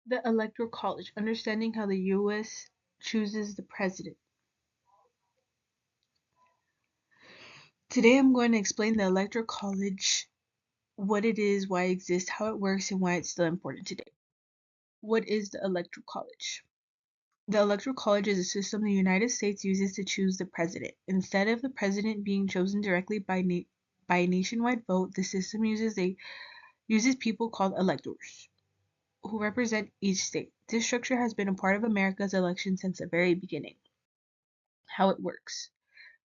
The Electoral College, understanding how the U.S. chooses the president. Today I'm going to explain the Electoral College, what it is, why it exists, how it works, and why it's still important today. What is the Electoral College? The Electoral College is a system the United States uses to choose the president. Instead of the president being chosen directly by a nationwide vote, the system uses people called electors, who represent each state. This structure has been a part of America's election since the very beginning. How it works.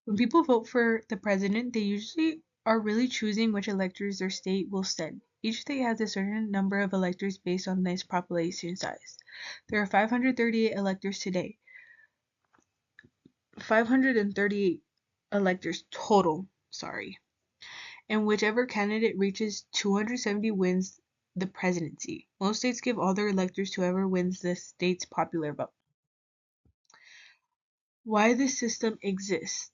When people vote for the president, they usually are really choosing which electors their state will send. Each state has a certain number of electors based on its population size. There are 538 electors today. 538 electors total, sorry. And whichever candidate reaches 270 wins the presidency. Most states give all their electors to whoever wins the state's popular vote. Why this system exists.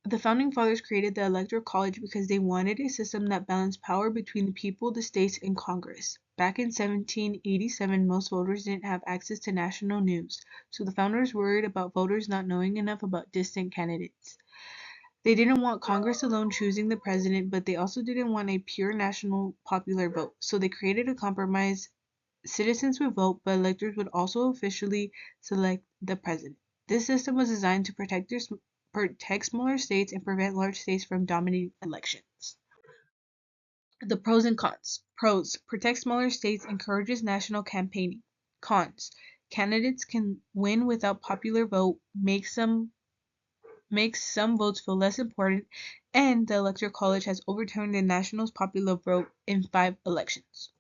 The founding fathers created the Electoral College because they wanted a system that balanced power between the people, the states, and Congress. Back in 1787, most voters didn't have access to national news, so the founders worried about voters not knowing enough about distant candidates. They didn't want Congress alone choosing the president, but they also didn't want a pure national popular vote, so they created a compromise. Citizens would vote, but electors would also officially select the president. This system was designed to protect smaller states and prevent large states from dominating elections. The pros and cons. Pros: protect smaller states, encourages national campaigning. Cons: candidates can win without popular vote, makes some votes feel less important, and the Electoral College has overturned the national's popular vote in 5 elections.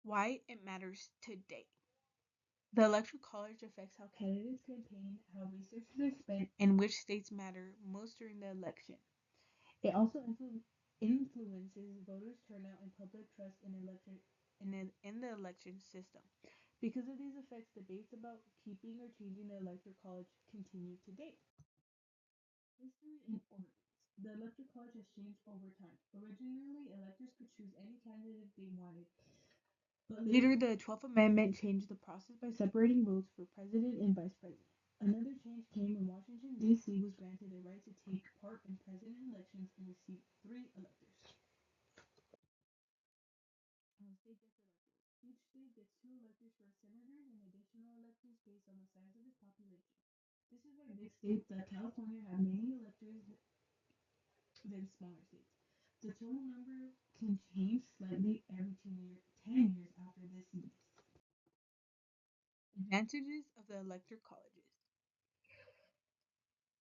Why it matters today. The Electoral College affects how candidates campaign, how resources are spent, and which states matter most during the election. It also influences voters' turnout and public trust in the election system. Because of these effects, debates about keeping or changing the Electoral College continue today. History and origins. The Electoral College has changed over time. Originally, electors could choose any candidate they wanted, but later the 12th Amendment changed the process by separating votes for president and vice president. Another change came when Washington, D.C. was granted the right to take part in president elections and receive 3 electors. State gets electors. Each state gets 2 electors for senators and additional electors based on the size of its population. This is why big states like California have many electors than smaller states. The total number can change slightly every 10 years after this use. Advantages of the electoral colleges.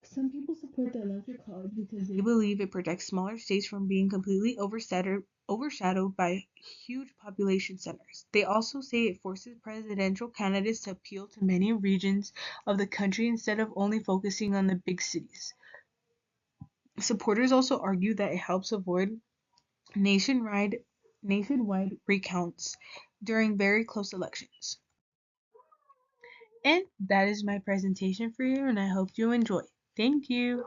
Some people support the electoral college because they believe it protects smaller states from being completely overshadowed by huge population centers. They also say it forces presidential candidates to appeal to many regions of the country instead of only focusing on the big cities. Supporters also argue that it helps avoid nationwide nationwide recounts during very close elections. And that is my presentation for you, and I hope you enjoy. Thank you.